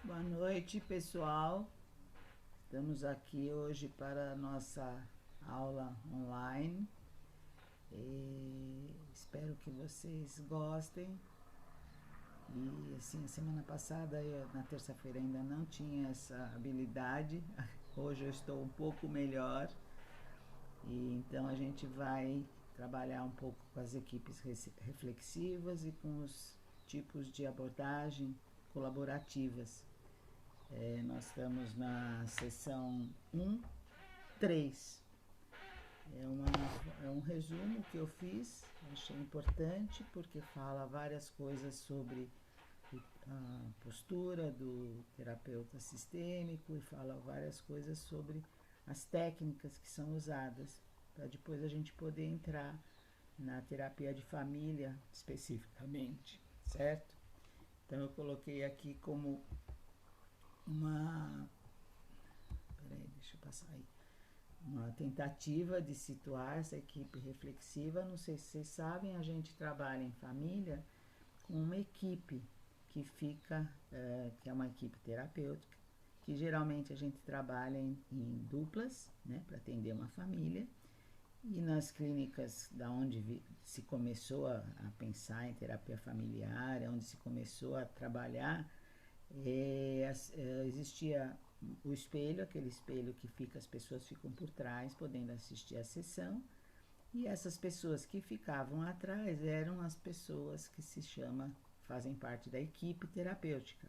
Boa noite, pessoal. Estamos aqui hoje para a nossa aula online e espero que vocês gostem. E assim, semana passada, na terça-feira, ainda não tinha essa habilidade. Hoje eu estou um pouco melhor e então a gente vai trabalhar um pouco com as equipes reflexivas e com os tipos de abordagem colaborativas. Nós estamos na sessão 1, 3. É um resumo que eu fiz, achei importante porque fala várias coisas sobre a postura do terapeuta sistêmico e fala várias coisas sobre as técnicas que são usadas, para depois a gente poder entrar na terapia de família especificamente, certo? Então eu coloquei aqui como uma. Peraí, deixa eu passar aí. Uma tentativa de situar essa equipe reflexiva. Não sei se vocês sabem, a gente trabalha em família com uma equipe que fica, que é uma equipe terapêutica, que geralmente a gente trabalha em duplas, né, para atender uma família. E nas clínicas da onde se começou a pensar em terapia familiar, onde se começou a trabalhar, existia o espelho, aquele espelho que fica, as pessoas ficam por trás, podendo assistir a sessão, e essas pessoas que ficavam atrás eram as pessoas que se chama, fazem parte da equipe terapêutica.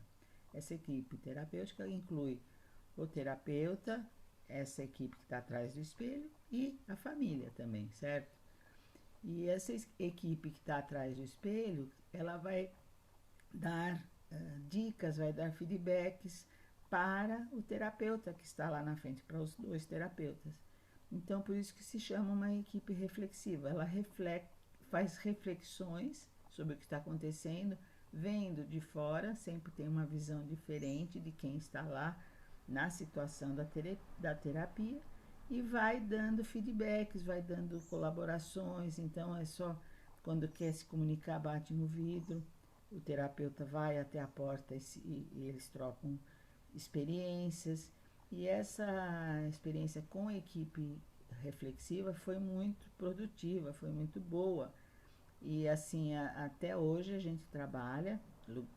Essa equipe terapêutica inclui o terapeuta, essa equipe que está atrás do espelho e a família também, certo? E essa equipe que está atrás do espelho, ela vai dar dicas, vai dar feedbacks para o terapeuta que está lá na frente, para os dois terapeutas. Então, por isso que se chama uma equipe reflexiva. Ela faz reflexões sobre o que está acontecendo, vendo de fora, sempre tem uma visão diferente de quem está lá na situação da terapia e vai dando feedbacks, vai dando colaborações. Então, é só quando quer se comunicar, bate no vidro, o terapeuta vai até a porta e eles trocam experiências. E essa experiência com a equipe reflexiva foi muito produtiva, foi muito boa. E assim, até hoje a gente trabalha,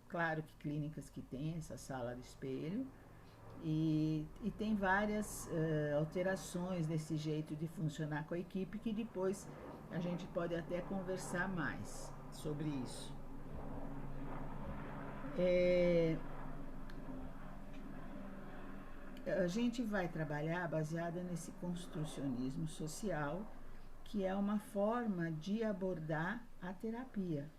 claro que clínicas que têm essa sala de espelho, e tem várias alterações desse jeito de funcionar com a equipe que depois a gente pode até conversar mais sobre isso. É, a gente vai trabalhar baseada nesse construcionismo social, que é uma forma de abordar a terapia.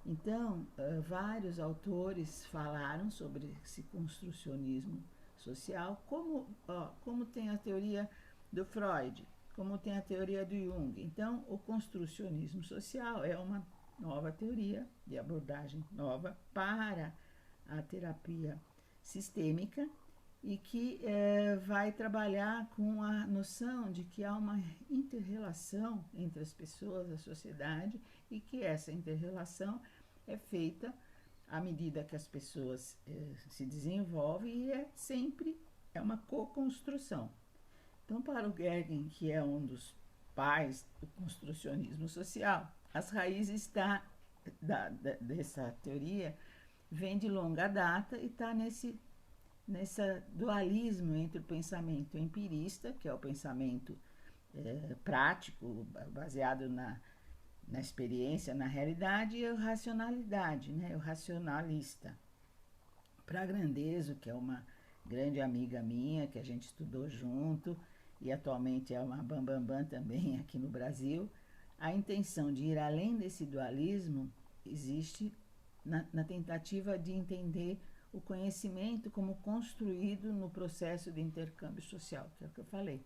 Então, vários autores falaram sobre esse construcionismo social, como tem a teoria do Freud, como tem a teoria do Jung. Então, o construcionismo social é uma nova teoria de abordagem nova para a terapia sistêmica e que vai trabalhar com a noção de que há uma interrelação entre as pessoas, a sociedade, e que essa interrelação é feita à medida que as pessoas se desenvolvem e sempre é uma co-construção. Então, para o Gergen, que é um dos pais do construcionismo social, as raízes dessa teoria vem de longa data e está nesse dualismo entre o pensamento empirista, que é o pensamento prático, baseado na experiência, na realidade, e a racionalidade, né? O racionalista. Para Grandeso, que é uma grande amiga minha, que a gente estudou junto e atualmente é uma bambambam também aqui no Brasil, a intenção de ir além desse dualismo existe na tentativa de entender o conhecimento como construído no processo de intercâmbio social, que é o que eu falei.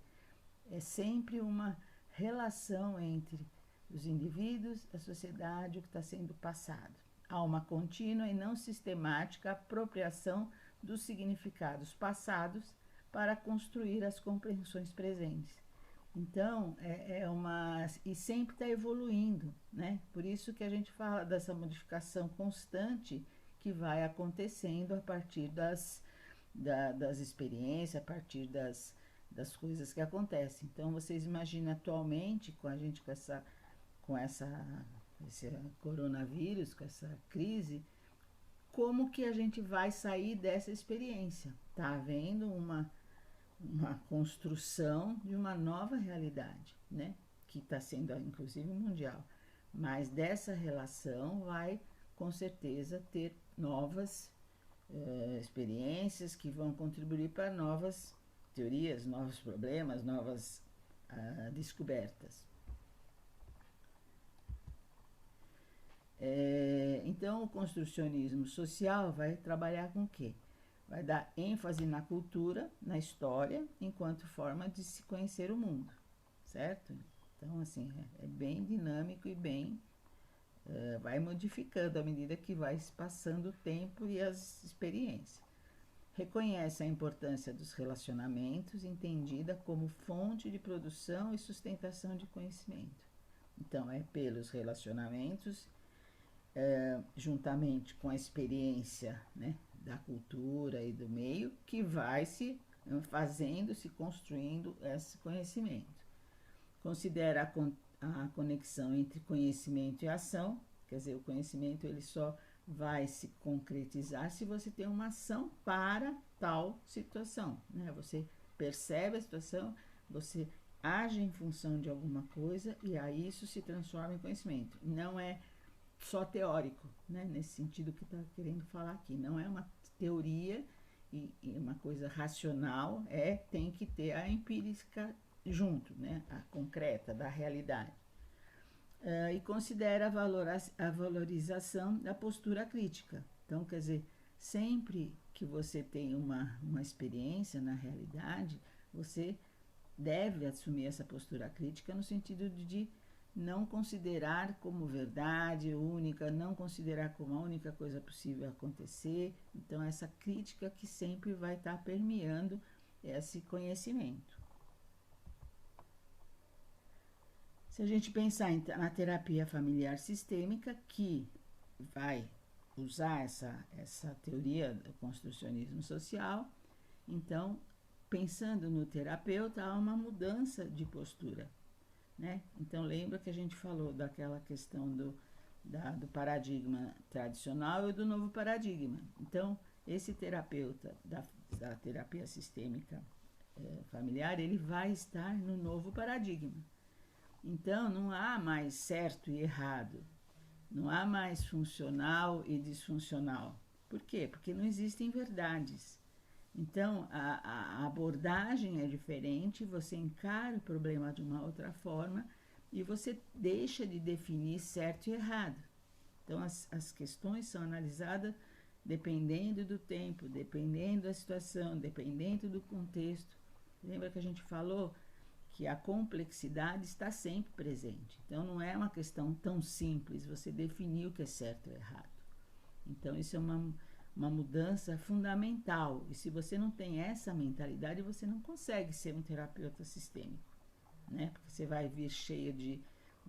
É sempre uma relação entre os indivíduos, a sociedade, o que está sendo passado. Há uma contínua e não sistemática apropriação dos significados passados para construir as compreensões presentes. Então, e sempre está evoluindo, né? Por isso que a gente fala dessa modificação constante que vai acontecendo a partir das experiências, a partir das coisas que acontecem. Então, vocês imaginam atualmente, com a gente esse coronavírus, com essa crise, como que a gente vai sair dessa experiência? Está havendo uma construção de uma nova realidade, né? Que está sendo, inclusive, mundial. Mas dessa relação vai, com certeza, ter novas experiências que vão contribuir para novas teorias, novos problemas, novas descobertas. Então, o construcionismo social vai trabalhar com o quê? Vai dar ênfase na cultura, na história, enquanto forma de se conhecer o mundo, certo? Então, assim, é bem dinâmico e bem vai modificando à medida que vai se passando o tempo e as experiências. Reconhece a importância dos relacionamentos, entendida como fonte de produção e sustentação de conhecimento. Então, é pelos relacionamentos, juntamente com a experiência, né, da cultura e do meio, que vai se construindo esse conhecimento. Considera a conexão entre conhecimento e ação, quer dizer, o conhecimento ele só vai se concretizar se você tem uma ação para tal situação, né? Você percebe a situação, você age em função de alguma coisa e aí isso se transforma em conhecimento. Não é só teórico, né? Nesse sentido que está querendo falar aqui. Não é uma teoria e uma coisa racional, tem que ter a empírica junto, né? A concreta, da realidade. E considera a valorização da postura crítica. Então, quer dizer, sempre que você tem uma experiência na realidade, você deve assumir essa postura crítica no sentido de não considerar como verdade única, não considerar como a única coisa possível acontecer. Então, essa crítica que sempre vai estar permeando esse conhecimento. Se a gente pensar na terapia familiar sistêmica, que vai usar essa teoria do construcionismo social, então, pensando no terapeuta, há uma mudança de postura, né? Então, lembra que a gente falou daquela questão do paradigma tradicional e do novo paradigma. Então, esse terapeuta da terapia sistêmica familiar, ele vai estar no novo paradigma. Então, não há mais certo e errado, não há mais funcional e disfuncional. Por quê? Porque não existem verdades. Então, a abordagem é diferente, você encara o problema de uma outra forma e você deixa de definir certo e errado. Então, as questões são analisadas dependendo do tempo, dependendo da situação, dependendo do contexto. Lembra que a gente falou que a complexidade está sempre presente. Então, não é uma questão tão simples você definir o que é certo ou errado. Então, isso é uma mudança fundamental. E se você não tem essa mentalidade, você não consegue ser um terapeuta sistêmico, né? Porque você vai vir cheio de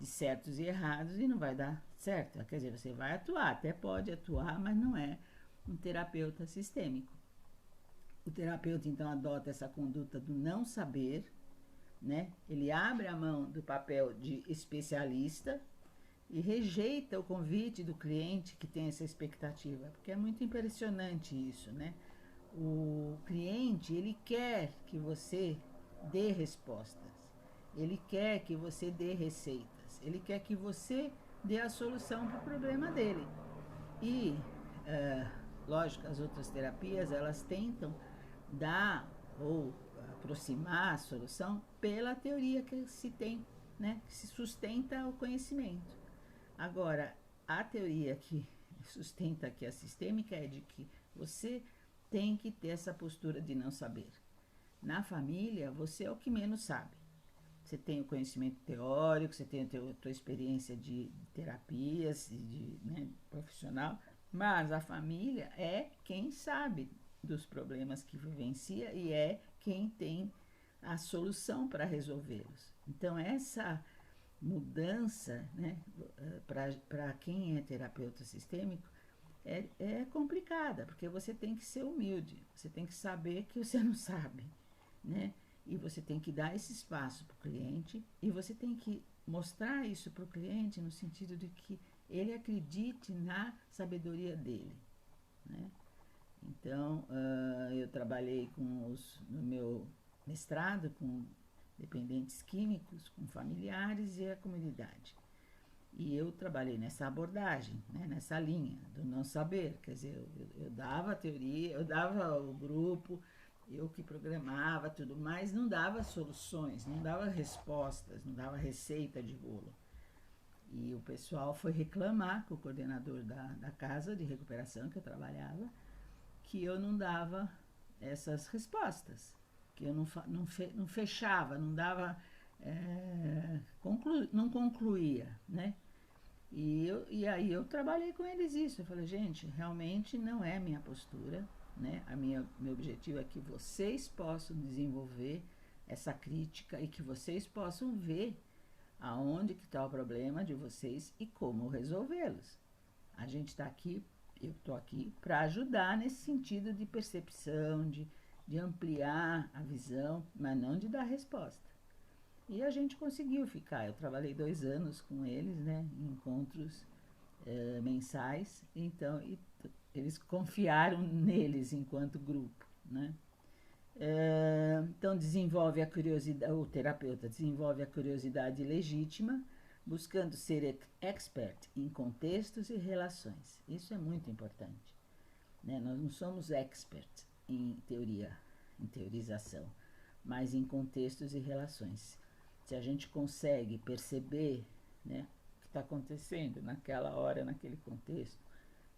certos e errados e não vai dar certo. Quer dizer, você vai atuar, até pode atuar, mas não é um terapeuta sistêmico. O terapeuta, então, adota essa conduta do não saber, né? Ele abre a mão do papel de especialista e rejeita o convite do cliente que tem essa expectativa, porque é muito impressionante isso, né? O cliente, ele quer que você dê respostas, ele quer que você dê receitas, ele quer que você dê a solução para o problema dele. E, lógico, as outras terapias, elas tentam dar ou aproximar a solução pela teoria que se tem, né? Que se sustenta o conhecimento. Agora, a teoria que sustenta aqui a sistêmica é de que você tem que ter essa postura de não saber. Na família, você é o que menos sabe. Você tem o conhecimento teórico, você tem a tua experiência de terapias, né, profissional, mas a família é quem sabe dos problemas que vivencia e é quem tem a solução para resolvê-los. Então, essa mudança, né, para quem é terapeuta sistêmico, é complicada, porque você tem que ser humilde, você tem que saber que você não sabe, né? E você tem que dar esse espaço para o cliente e você tem que mostrar isso para o cliente no sentido de que ele acredite na sabedoria dele, né? Então, eu trabalhei no meu mestrado com dependentes químicos, com familiares e a comunidade. E eu trabalhei nessa abordagem, né, nessa linha do não saber. Quer dizer, eu dava a teoria, eu dava o grupo, eu que programava tudo, mas não dava soluções, não dava respostas, não dava receita de bolo. E o pessoal foi reclamar com o coordenador da casa de recuperação que eu trabalhava, que eu não dava essas respostas, que eu não fechava, não dava, não concluía, né? E aí eu trabalhei com eles isso. Eu falei, gente, realmente não é minha postura, né? Meu objetivo é que vocês possam desenvolver essa crítica e que vocês possam ver aonde que está o problema de vocês e como resolvê-los. A gente está aqui, eu estou aqui para ajudar nesse sentido de percepção, de ampliar a visão, mas não de dar resposta. E a gente conseguiu ficar. Eu trabalhei 2 anos com eles, né, em encontros mensais. Então, eles confiaram neles enquanto grupo, né? Então, desenvolve a curiosidade, o terapeuta desenvolve a curiosidade legítima, buscando ser expert em contextos e relações. Isso é muito importante, né? Nós não somos expert em teoria, em teorização, mas em contextos e relações. Se a gente consegue perceber, né, o que está acontecendo naquela hora, naquele contexto,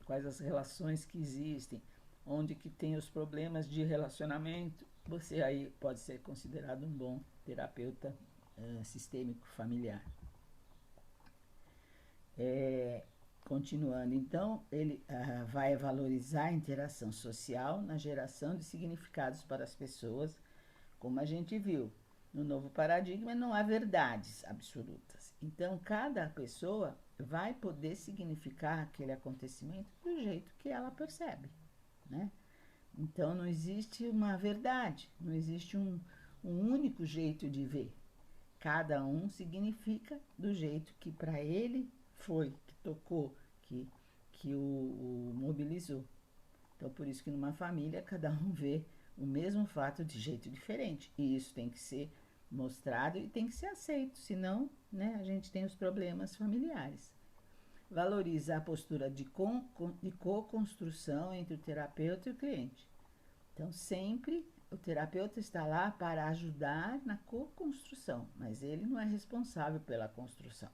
quais as relações que existem, onde que tem os problemas de relacionamento, você aí pode ser considerado um bom terapeuta sistêmico familiar. Continuando, então, ele vai valorizar a interação social na geração de significados para as pessoas, como a gente viu. No novo paradigma não há verdades absolutas. Então, cada pessoa vai poder significar aquele acontecimento do jeito que ela percebe, né? Então, não existe uma verdade, não existe um único jeito de ver. Cada um significa do jeito que para ele foi, que tocou, que o mobilizou. Então, por isso que numa família, cada um vê o mesmo fato de jeito diferente. E isso tem que ser mostrado e tem que ser aceito, senão, né, a gente tem os problemas familiares. Valoriza a postura de co-construção entre o terapeuta e o cliente. Então, sempre o terapeuta está lá para ajudar na co-construção, mas ele não é responsável pela construção.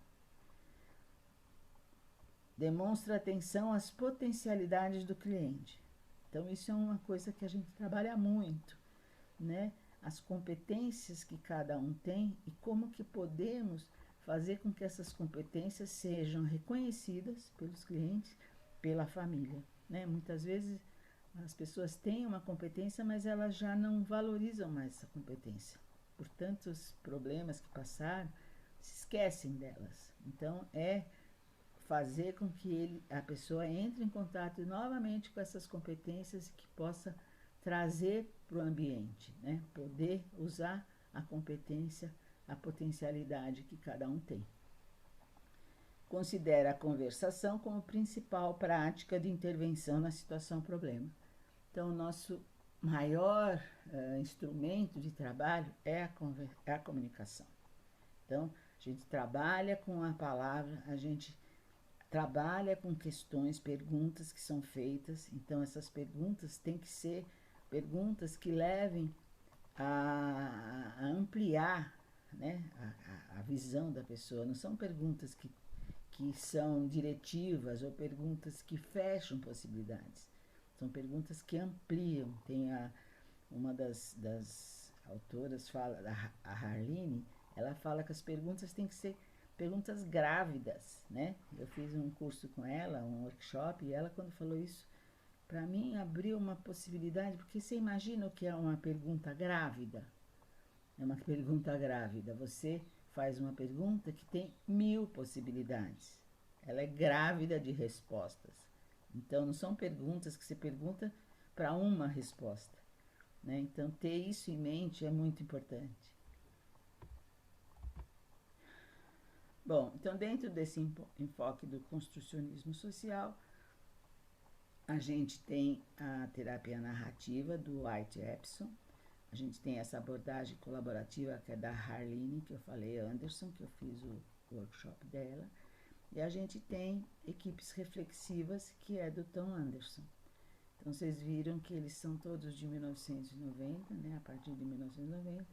Demonstra atenção às potencialidades do cliente. Então, isso é uma coisa que a gente trabalha muito, né? As competências que cada um tem e como que podemos fazer com que essas competências sejam reconhecidas pelos clientes, pela família, né? Muitas vezes as pessoas têm uma competência, mas elas já não valorizam mais essa competência. Por tantos problemas que passaram, se esquecem delas. Então, fazer com que a pessoa entre em contato novamente com essas competências e que possa trazer para o ambiente, né? Poder usar a competência, a potencialidade que cada um tem. Considera a conversação como principal prática de intervenção na situação problema. Então, o nosso maior instrumento de trabalho é a comunicação. Então, a gente trabalha com a palavra, a gente trabalha com questões, perguntas que são feitas. Então, essas perguntas têm que ser perguntas que levem a ampliar, né, a visão da pessoa. Não são perguntas que são diretivas ou perguntas que fecham possibilidades. São perguntas que ampliam. Tem uma das autoras, a Harline, ela fala que as perguntas têm que ser perguntas grávidas, né? Eu fiz um curso com ela, um workshop, e ela, quando falou isso, para mim abriu uma possibilidade, porque você imagina o que é uma pergunta grávida? É uma pergunta grávida. Você faz uma pergunta que tem 1000 possibilidades. Ela é grávida de respostas. Então, não são perguntas que você pergunta para uma resposta, né? Então, ter isso em mente é muito importante. Bom, então, dentro desse enfoque do construcionismo social, a gente tem a terapia narrativa do White Epsom, a gente tem essa abordagem colaborativa que é da Harline, que eu falei, Anderson, que eu fiz o workshop dela, e a gente tem equipes reflexivas, que é do Tom Anderson. Então, vocês viram que eles são todos de 1990, né, a partir de 1990,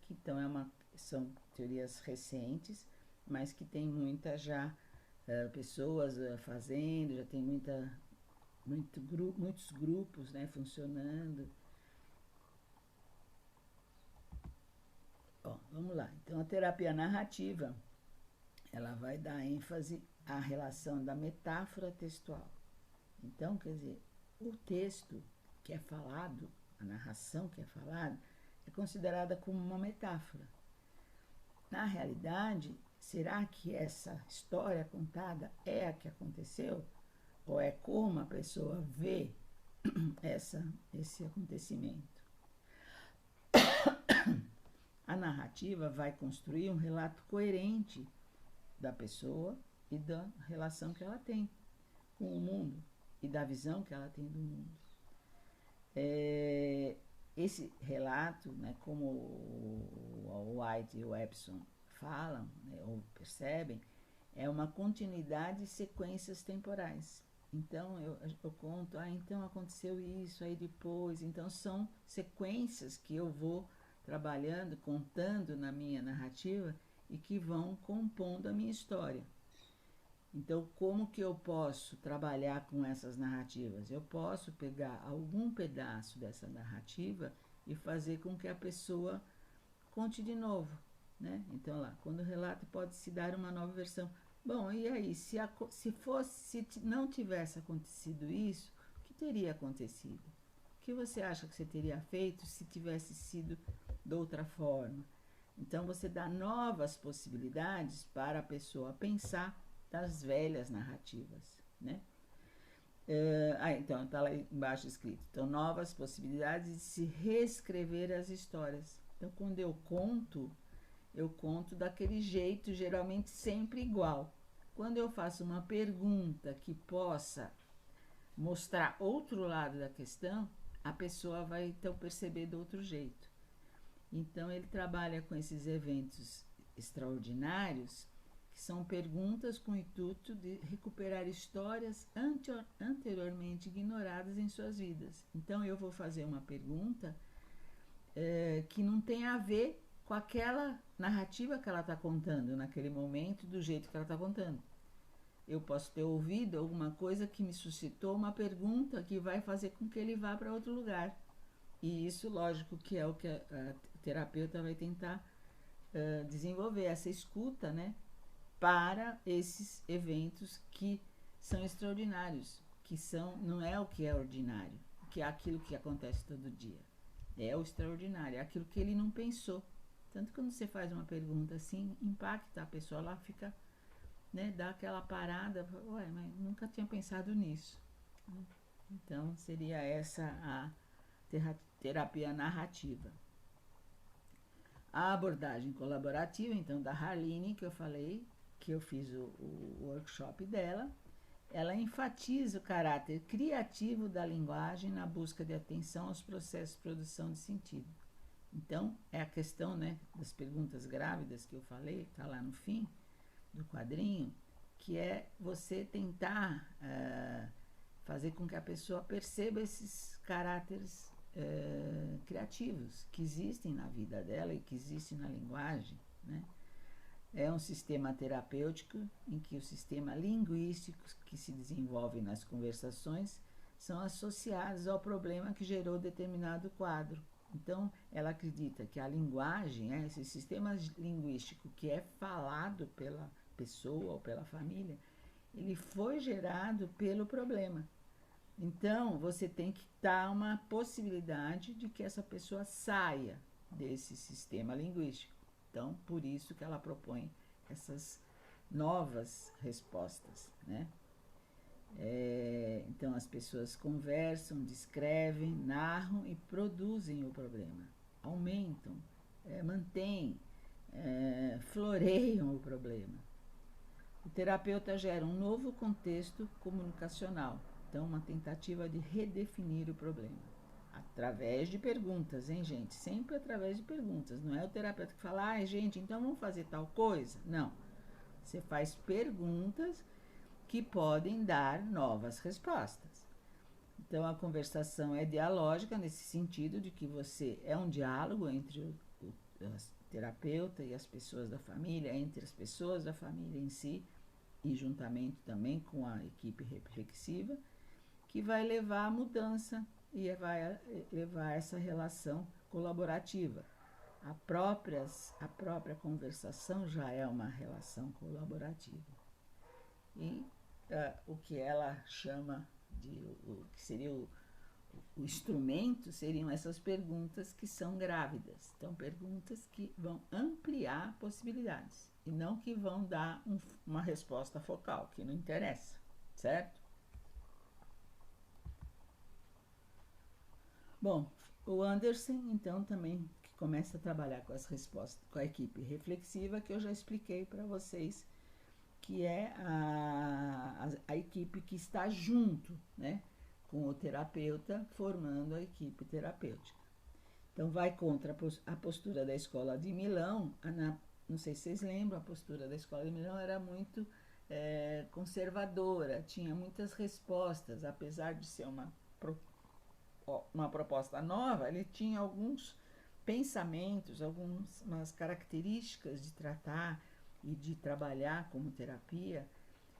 que então são teorias recentes, mas que tem muita já pessoas fazendo, já tem muitos grupos, né, funcionando. Bom, vamos lá. Então, a terapia narrativa, ela vai dar ênfase à relação da metáfora textual. Então, quer dizer, o texto que é falado, a narração que é falada, é considerada como uma metáfora. Na realidade, será que essa história contada é a que aconteceu? Ou é como a pessoa vê esse acontecimento? A narrativa vai construir um relato coerente da pessoa e da relação que ela tem com o mundo e da visão que ela tem do mundo. Esse relato, né, como o White e o Epsom falam, né, ou percebem, é uma continuidade de sequências temporais. Então, eu conto, então aconteceu isso, aí depois. Então, são sequências que eu vou trabalhando, contando na minha narrativa e que vão compondo a minha história. Então, como que eu posso trabalhar com essas narrativas? Eu posso pegar algum pedaço dessa narrativa e fazer com que a pessoa conte de novo, né? Então, lá, quando o relato pode se dar uma nova versão. Bom, e aí, se não tivesse acontecido isso, o que teria acontecido? O que você acha que você teria feito se tivesse sido de outra forma? Então, você dá novas possibilidades para a pessoa pensar das velhas narrativas, né? Então, está lá embaixo escrito. Então, novas possibilidades de se reescrever as histórias. Então, quando eu conto daquele jeito, geralmente sempre igual. Quando eu faço uma pergunta que possa mostrar outro lado da questão, a pessoa vai então perceber de outro jeito. Então, ele trabalha com esses eventos extraordinários, que são perguntas com o intuito de recuperar histórias anteriormente ignoradas em suas vidas. Então, eu vou fazer uma pergunta que não tem a ver com aquela narrativa que ela está contando naquele momento, do jeito que ela está contando. Eu posso ter ouvido alguma coisa que me suscitou uma pergunta que vai fazer com que ele vá para outro lugar. E isso, lógico, que é o que a terapeuta vai tentar desenvolver, essa escuta, né, para esses eventos que são extraordinários, não é o que é ordinário, que é aquilo que acontece todo dia. É o extraordinário, é aquilo que ele não pensou. Tanto que quando você faz uma pergunta assim, impacta a pessoa, ela fica, né, dá aquela parada, ué, mas nunca tinha pensado nisso. Então, seria essa a terapia narrativa. A abordagem colaborativa, então, da Harline, que eu falei, que eu fiz o workshop dela, ela enfatiza o caráter criativo da linguagem na busca de atenção aos processos de produção de sentido. Então, é a questão, né, das perguntas grávidas que eu falei, está lá no fim do quadrinho, que é você tentar fazer com que a pessoa perceba esses caráteres criativos que existem na vida dela e que existem na linguagem, né? É um sistema terapêutico em que o sistema linguístico que se desenvolve nas conversações são associados ao problema que gerou determinado quadro. Então, ela acredita que a linguagem, esse sistema linguístico que é falado pela pessoa ou pela família, ele foi gerado pelo problema. Então, você tem que dar uma possibilidade de que essa pessoa saia desse sistema linguístico. Então, por isso que ela propõe essas novas respostas, né? Então, as pessoas conversam, descrevem, narram e produzem o problema, aumentam, mantêm, floreiam o problema. O terapeuta gera um novo contexto comunicacional, então uma tentativa de redefinir o problema, através de perguntas, hein, gente? Sempre através de perguntas. Não é o terapeuta que fala, ai, gente, então vamos fazer tal coisa? Não. Você faz perguntas que podem dar novas respostas. Então, a conversação é dialógica nesse sentido de que você é um diálogo entre o terapeuta e as pessoas da família, entre as pessoas da família em si, e juntamente também com a equipe reflexiva, que vai levar à mudança e vai levar a essa relação colaborativa. A própria conversação já é uma relação colaborativa. E o que ela chama de o que seria o instrumento seriam essas perguntas que são grávidas. Então, perguntas que vão ampliar possibilidades e não que vão dar uma resposta focal, que não interessa, certo? Bom, o Anderson, então, também que começa a trabalhar com as respostas, com a equipe reflexiva, que eu já expliquei para vocês, que é a equipe que está junto, né, com o terapeuta, formando a equipe terapêutica. Então, vai contra a postura da Escola de Milão. Não sei se vocês lembram, a postura da Escola de Milão era muito conservadora, tinha muitas respostas, apesar de ser uma proposta nova, ele tinha alguns pensamentos, algumas características de tratar e de trabalhar como terapia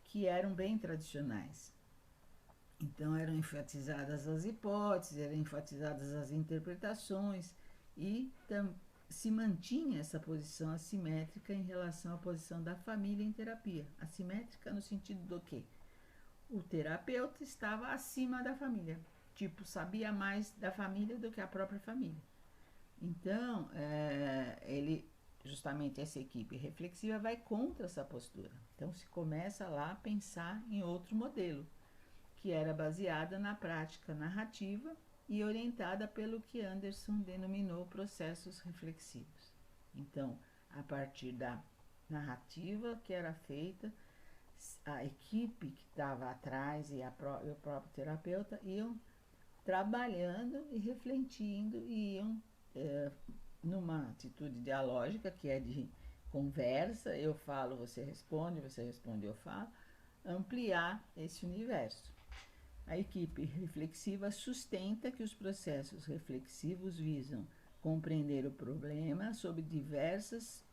que eram bem tradicionais. Então, eram enfatizadas as hipóteses, eram enfatizadas as interpretações e se mantinha essa posição assimétrica em relação à posição da família em terapia. Assimétrica no sentido do quê? O terapeuta estava acima da família, tipo, sabia mais da família do que a própria família. Então, justamente essa equipe reflexiva vai contra essa postura. Então, se começa lá a pensar em outro modelo, que era baseada na prática narrativa e orientada pelo que Anderson denominou processos reflexivos. Então, a partir da narrativa que era feita, a equipe que estava atrás e o próprio terapeuta iam trabalhando e refletindo e iam numa atitude dialógica, que é de conversa, eu falo, você responde, eu falo, ampliar esse universo. A equipe reflexiva sustenta que os processos reflexivos visam compreender o problema sob diferentes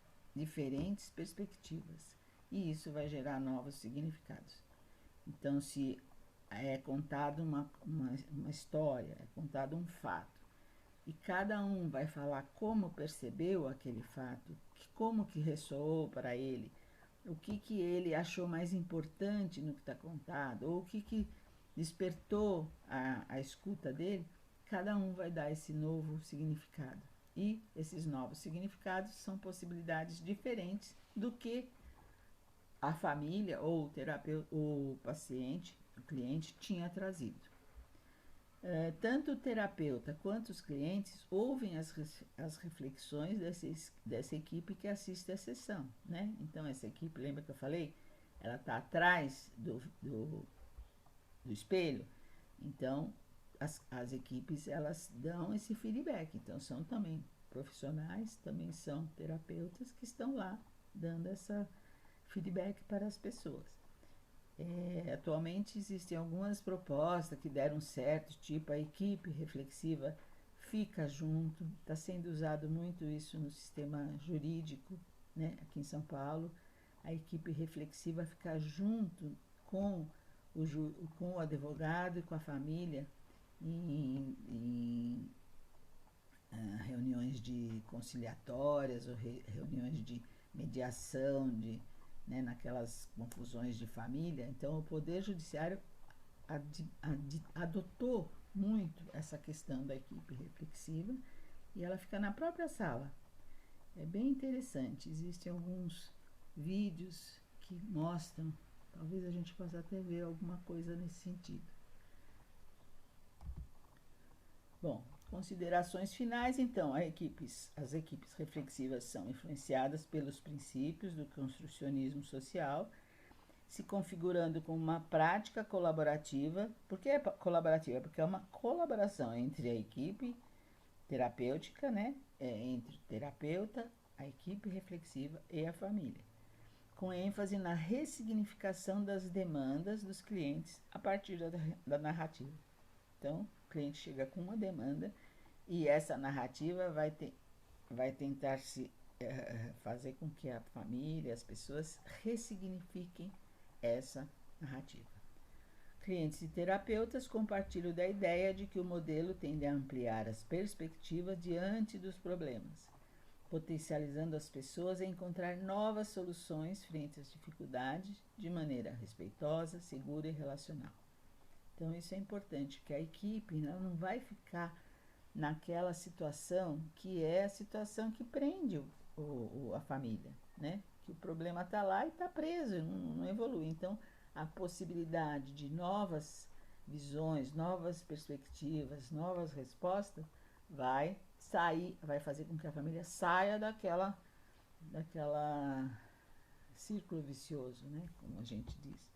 perspectivas, e isso vai gerar novos significados. Então, se é contada uma história, é contado um fato, e cada um vai falar como percebeu aquele fato, como que ressoou para ele, o que ele achou mais importante no que está contado, ou o que despertou a escuta dele, cada um vai dar esse novo significado. E esses novos significados são possibilidades diferentes do que a família ou o terapeuta, o paciente, o cliente tinha trazido. Tanto o terapeuta quanto os clientes ouvem as reflexões dessa equipe que assiste à sessão, né? Então, essa equipe, lembra que eu falei? Ela está atrás do espelho. Então, as equipes, elas dão esse feedback. Então, são também profissionais, também são terapeutas que estão lá dando essa feedback para as pessoas. Atualmente existem algumas propostas que deram certo, tipo a equipe reflexiva fica junto, está sendo usado muito isso no sistema jurídico, né? Aqui em São Paulo, a equipe reflexiva fica junto com o advogado e com a família em reuniões de conciliatórias ou reuniões de mediação, naquelas confusões de família. Então, o Poder Judiciário adotou muito essa questão da equipe reflexiva e ela fica na própria sala. É bem interessante. Existem alguns vídeos que mostram Talvez a gente possa até ver alguma coisa nesse sentido. Bom, considerações finais, então, as equipes reflexivas são influenciadas pelos princípios do construcionismo social, se configurando como uma prática colaborativa. Por que é colaborativa? Porque é uma colaboração entre a equipe terapêutica, né? Entre o terapeuta, a equipe reflexiva e a família, com ênfase na ressignificação das demandas dos clientes a partir da narrativa. Então, o cliente chega com uma demanda e essa narrativa vai tentar fazer com que a família, as pessoas ressignifiquem essa narrativa. Clientes e terapeutas compartilham da ideia de que o modelo tende a ampliar as perspectivas diante dos problemas, potencializando as pessoas a encontrar novas soluções frente às dificuldades de maneira respeitosa, segura e relacional. Então, isso é importante, que a equipe não vai ficar naquela situação que é a situação que prende a família, né? Que o problema está lá e está preso, não evolui. Então, a possibilidade de novas visões, novas perspectivas, novas respostas vai fazer com que a família saia daquela círculo vicioso, né? Como a gente diz.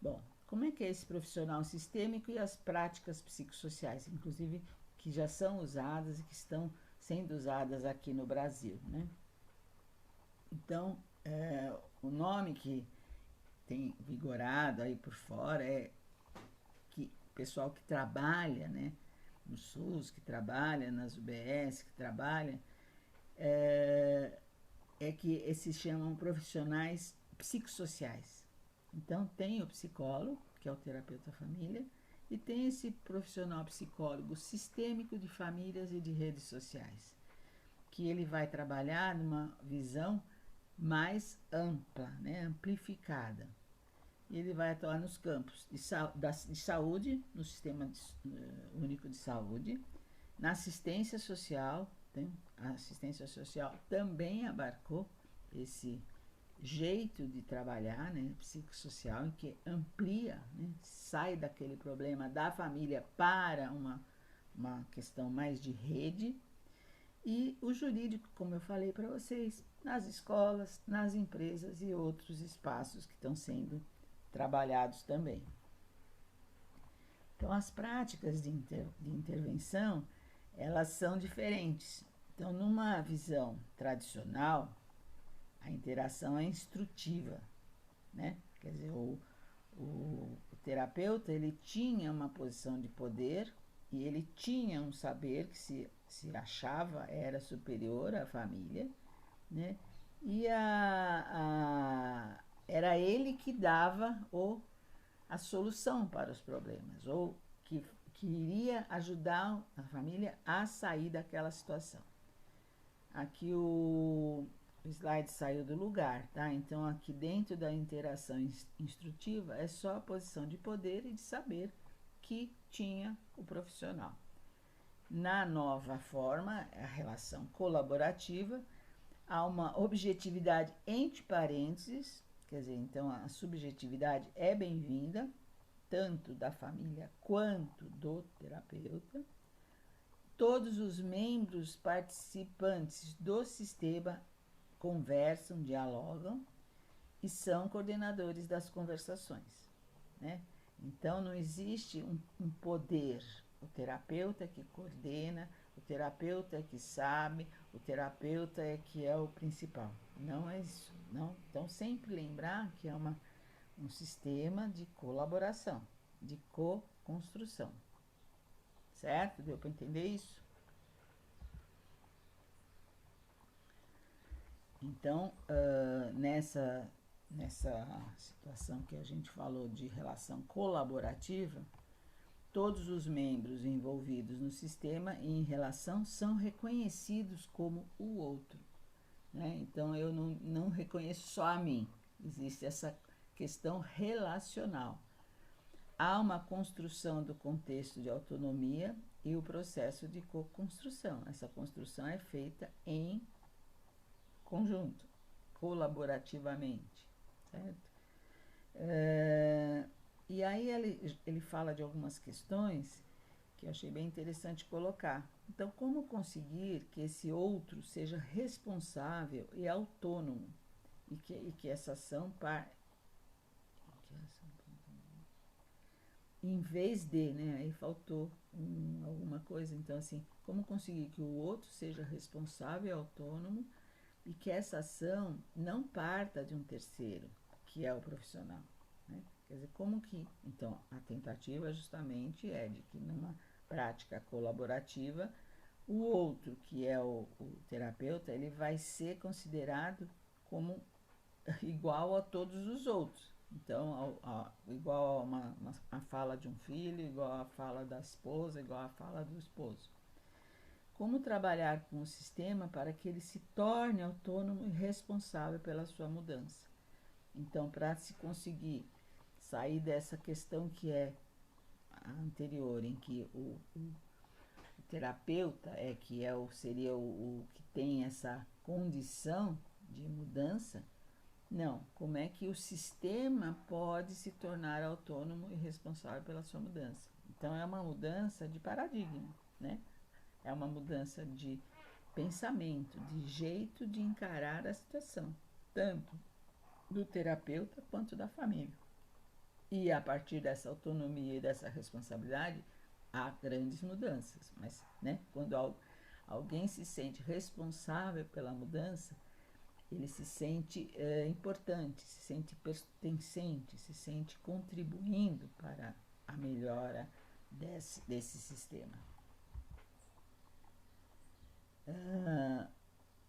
Bom, como é que é esse profissional sistêmico e as práticas psicossociais, inclusive que já são usadas e que estão sendo usadas aqui no Brasil, né? Então, o nome que tem vigorado aí por fora é que o pessoal que trabalha, né, no SUS, que trabalha nas UBS, que trabalha, que se chamam profissionais psicossociais. Então, tem o psicólogo, que é o terapeuta família, e tem esse profissional psicólogo sistêmico de famílias e de redes sociais, que ele vai trabalhar numa visão mais ampla, né, amplificada. E ele vai atuar nos campos de saúde, no Sistema Único de Saúde, na assistência social. A assistência social também abarcou esse jeito de trabalhar, né, psicossocial, em que amplia, né, sai daquele problema da família para uma questão mais de rede. E o jurídico, como eu falei para vocês, nas escolas, nas empresas e outros espaços que estão sendo trabalhados também. Então, as práticas de intervenção, elas são diferentes. Então, numa visão tradicional, a interação é instrutiva, né? Quer dizer, o terapeuta, ele tinha uma posição de poder e ele tinha um saber que se achava era superior à família, né? E era ele que dava a solução para os problemas, ou que iria ajudar a família a sair daquela situação. Aqui o slide saiu do lugar, tá? Então, aqui dentro da interação instrutiva é só a posição de poder e de saber que tinha o profissional. Na nova forma, a relação colaborativa, há uma objetividade entre parênteses, quer dizer, então a subjetividade é bem-vinda, tanto da família quanto do terapeuta. Todos os membros participantes do sistema conversam, dialogam e são coordenadores das conversações, né? Então, não existe um poder. O terapeuta é que coordena, o terapeuta é que sabe, o terapeuta é que é o principal. Não é isso, não. Então, sempre lembrar que é um sistema de colaboração, de co-construção. Certo? Deu para entender isso? Então, nessa situação que a gente falou de relação colaborativa, todos os membros envolvidos no sistema e em relação são reconhecidos como o outro, né? Então, eu não reconheço só a mim, existe essa questão relacional. Há uma construção do contexto de autonomia e o processo de co-construção. Essa construção é feita em conjunto, colaborativamente, certo? E aí ele fala de algumas questões que eu achei bem interessante colocar. Então, como conseguir que esse outro seja responsável e autônomo e que essa ação em vez de, né? Aí faltou alguma coisa. Então, assim, como conseguir que o outro seja responsável e autônomo e que essa ação não parta de um terceiro, que é o profissional, né? Quer dizer, como que... Então, a tentativa justamente é de que numa prática colaborativa, o outro, que é o terapeuta, ele vai ser considerado como igual a todos os outros. Então, igual a fala de um filho, igual a fala da esposa, igual a fala do esposo. Como trabalhar com o sistema para que ele se torne autônomo e responsável pela sua mudança. Então, para se conseguir sair dessa questão que é a anterior, em que o terapeuta seria o que tem essa condição de mudança, não, como é que o sistema pode se tornar autônomo e responsável pela sua mudança? Então, é uma mudança de paradigma, né? É uma mudança de pensamento, de jeito de encarar a situação, tanto do terapeuta quanto da família. E a partir dessa autonomia e dessa responsabilidade, há grandes mudanças. Mas, né, quando alguém se sente responsável pela mudança, ele se sente importante, se sente pertencente, se sente contribuindo para a melhora desse sistema.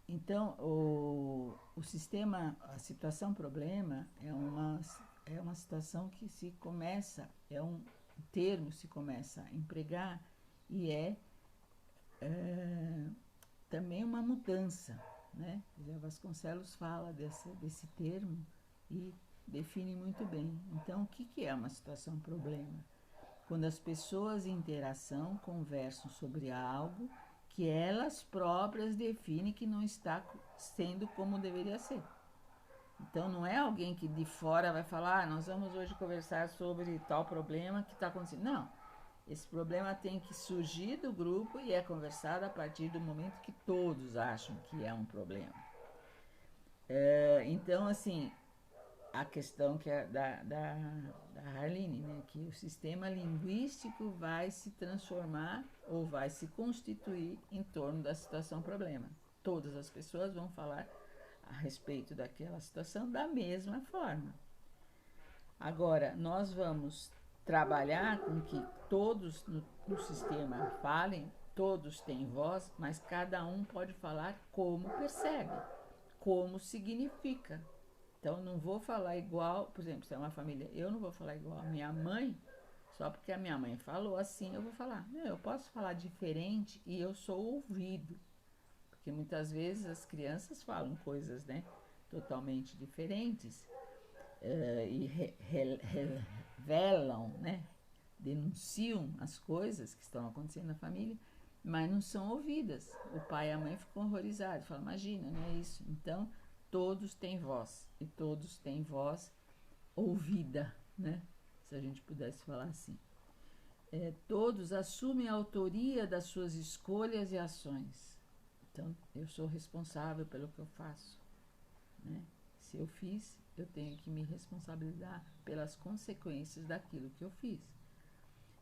Então, o sistema, a situação-problema é uma situação que se começa, é um termo se começa a empregar e também uma mudança, né? O Vasconcelos fala desse termo e define muito bem. Então, o que é uma situação-problema? Quando as pessoas em interação conversam sobre algo que elas próprias definem que não está sendo como deveria ser. Então, não é alguém que de fora vai falar, nós vamos hoje conversar sobre tal problema que está acontecendo. Não, esse problema tem que surgir do grupo e é conversado a partir do momento que todos acham que é um problema. Então, assim, a questão que é da Arline, né, que o sistema linguístico vai se transformar ou vai se constituir em torno da situação-problema. Todas as pessoas vão falar a respeito daquela situação da mesma forma. Agora, nós vamos trabalhar com que todos no sistema falem, todos têm voz, mas cada um pode falar como percebe, como significa. Então, não vou falar igual, por exemplo, se é uma família, eu não vou falar igual a minha mãe, só porque a minha mãe falou assim, eu vou falar. Não, eu posso falar diferente e eu sou ouvido. Porque muitas vezes as crianças falam coisas, né, totalmente diferentes e revelam, né, denunciam as coisas que estão acontecendo na família, mas não são ouvidas. O pai e a mãe ficam horrorizados, falam, imagina, não é isso? Então, todos têm voz, e todos têm voz ouvida, né? Se a gente pudesse falar assim. Todos assumem a autoria das suas escolhas e ações. Então, eu sou responsável pelo que eu faço, né? Se eu fiz, eu tenho que me responsabilizar pelas consequências daquilo que eu fiz.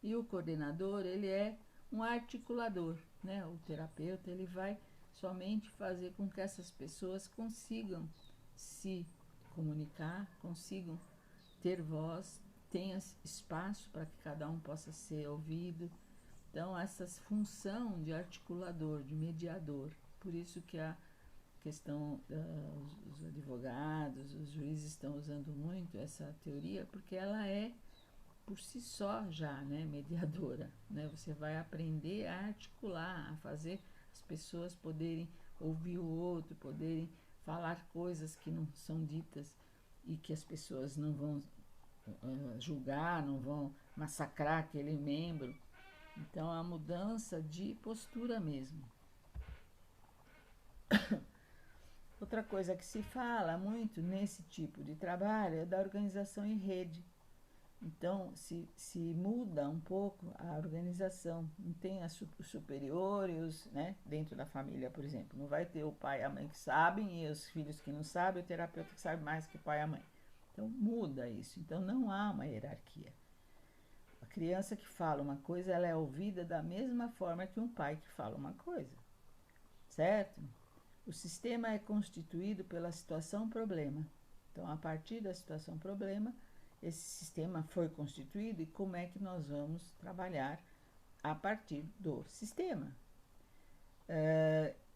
E o coordenador, ele é um articulador, né? O terapeuta, ele vai somente fazer com que essas pessoas consigam se comunicar, consigam ter voz, tenha espaço para que cada um possa ser ouvido. Então, essa função de articulador, de mediador, por isso que a questão, os advogados, os juízes estão usando muito essa teoria, porque ela é por si só já, né, mediadora, né? Você vai aprender a articular, a fazer as pessoas poderem ouvir o outro, poderem falar coisas que não são ditas e que as pessoas não vão julgar, não vão massacrar aquele membro. Então, a mudança de postura mesmo. Outra coisa que se fala muito nesse tipo de trabalho é da organização em rede. Então, se muda um pouco a organização. Não tem os superiores, né, dentro da família, por exemplo. Não vai ter o pai e a mãe que sabem e os filhos que não sabem, o terapeuta que sabe mais que o pai e a mãe. Então, muda isso. Então, não há uma hierarquia. A criança que fala uma coisa, ela é ouvida da mesma forma que um pai que fala uma coisa. Certo? O sistema é constituído pela situação problema. Então, a partir da situação problema, esse sistema foi constituído e como é que nós vamos trabalhar a partir do sistema.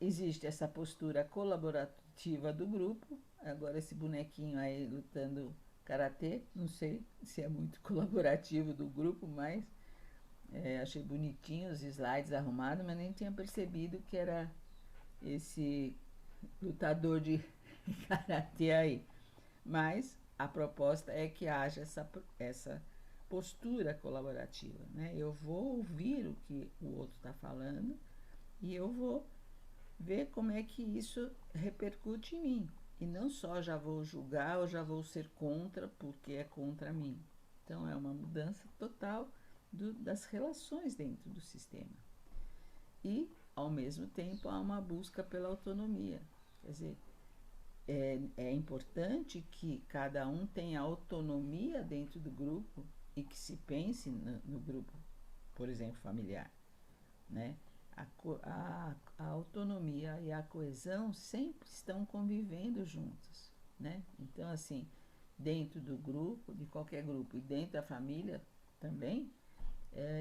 Existe essa postura colaborativa do grupo. Agora esse bonequinho aí lutando karatê, não sei se é muito colaborativo do grupo, mas achei bonitinho os slides arrumados, mas nem tinha percebido que era esse lutador de karatê aí. Mas a proposta é que haja essa postura colaborativa, né? Eu vou ouvir o que o outro está falando e eu vou ver como é que isso repercute em mim. E não só já vou julgar ou já vou ser contra porque é contra mim. Então é uma mudança total das relações dentro do sistema. E, ao mesmo tempo, há uma busca pela autonomia. Quer dizer, é importante que cada um tenha autonomia dentro do grupo e que se pense no grupo, por exemplo, familiar, né? A autonomia e a coesão sempre estão convivendo juntos, né? Então, assim, dentro do grupo, de qualquer grupo, e dentro da família também,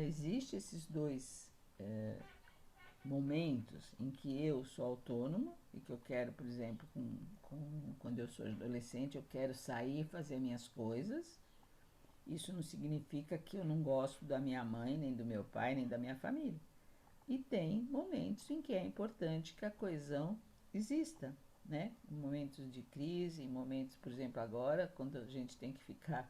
existe esses dois momentos em que eu sou autônomo e que eu quero, por exemplo, quando eu sou adolescente, eu quero sair e fazer minhas coisas. Isso não significa que eu não gosto da minha mãe, nem do meu pai, nem da minha família. E tem momentos em que é importante que a coesão exista, né? Em momentos de crise, em momentos, por exemplo, agora, quando a gente tem que ficar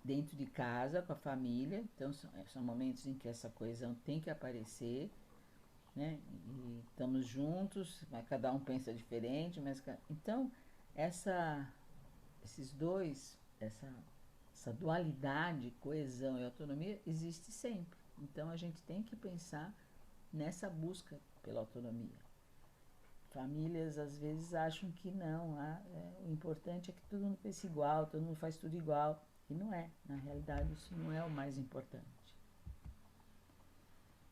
dentro de casa com a família, então são momentos em que essa coesão tem que aparecer, né? E estamos juntos, mas cada um pensa diferente, mas então esses dois, essa dualidade, coesão e autonomia existe sempre. Então a gente tem que pensar nessa busca pela autonomia. Famílias às vezes acham que não, o importante é que todo mundo pense igual, todo mundo faz tudo igual, e não é. Na realidade isso não é o mais importante.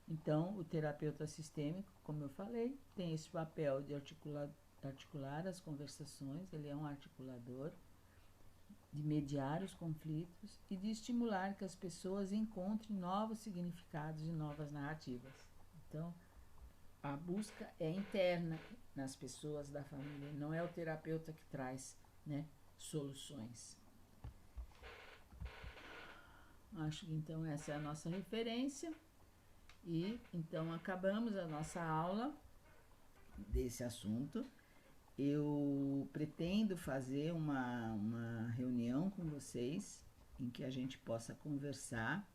Então, o terapeuta sistêmico, como eu falei, tem esse papel de articular as conversações, ele é um articulador, de mediar os conflitos e de estimular que as pessoas encontrem novos significados e novas narrativas. Então, a busca é interna nas pessoas da família, não é o terapeuta que traz, né, soluções. Acho que então essa é a nossa referência. E então acabamos a nossa aula desse assunto. Eu pretendo fazer uma reunião com vocês em que a gente possa conversar.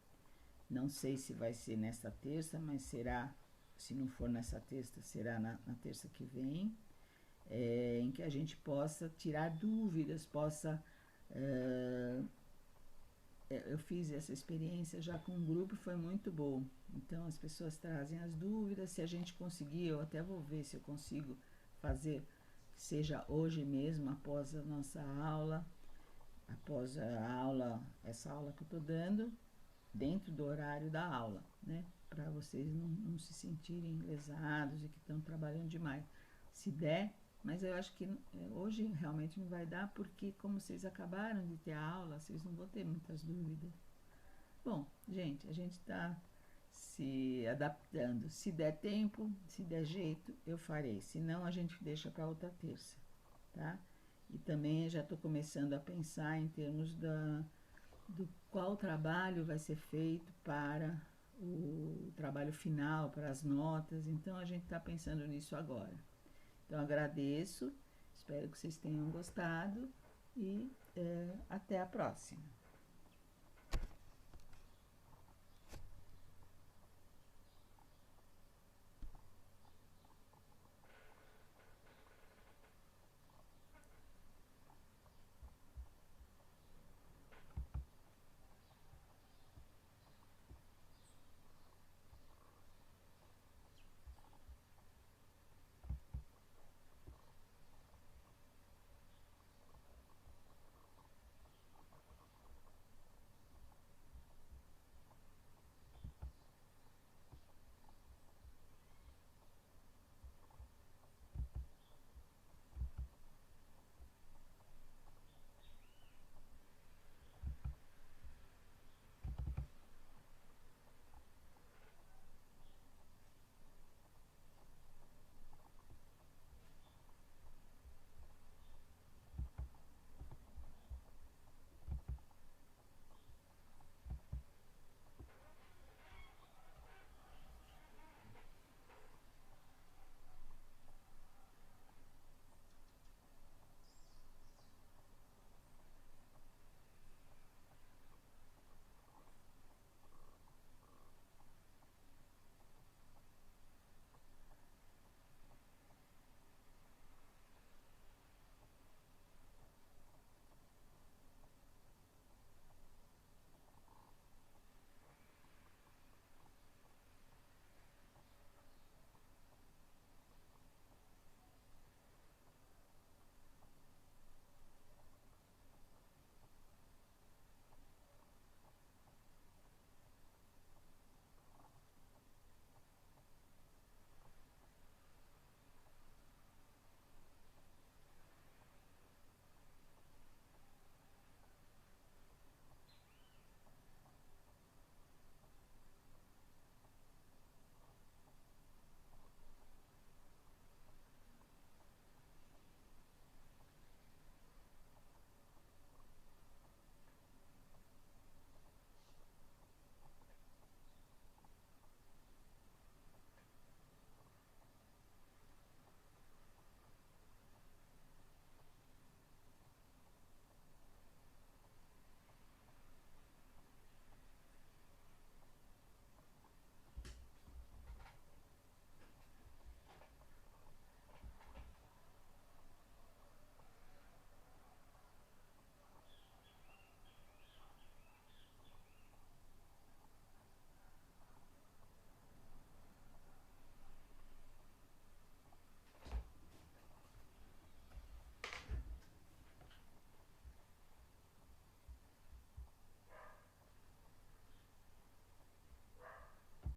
Não sei se vai ser nesta terça, mas será, se não for nessa terça, será na terça que vem, em que a gente possa tirar dúvidas, eu fiz essa experiência já com um grupo e foi muito bom. Então as pessoas trazem as dúvidas, se a gente conseguir, eu até vou ver se eu consigo fazer, seja hoje mesmo, após a nossa aula, essa aula que eu estou dando, dentro do horário da aula, né? Para vocês não se sentirem lesados e que estão trabalhando demais. Se der, mas eu acho que hoje realmente não vai dar, porque como vocês acabaram de ter a aula, vocês não vão ter muitas dúvidas. Bom, gente, a gente está se adaptando. Se der tempo, se der jeito, eu farei. Se não, a gente deixa para outra terça, tá? E também já estou começando a pensar em termos do qual trabalho vai ser feito para o trabalho final, para as notas. Então, a gente está pensando nisso agora. Então, agradeço, espero que vocês tenham gostado e até a próxima.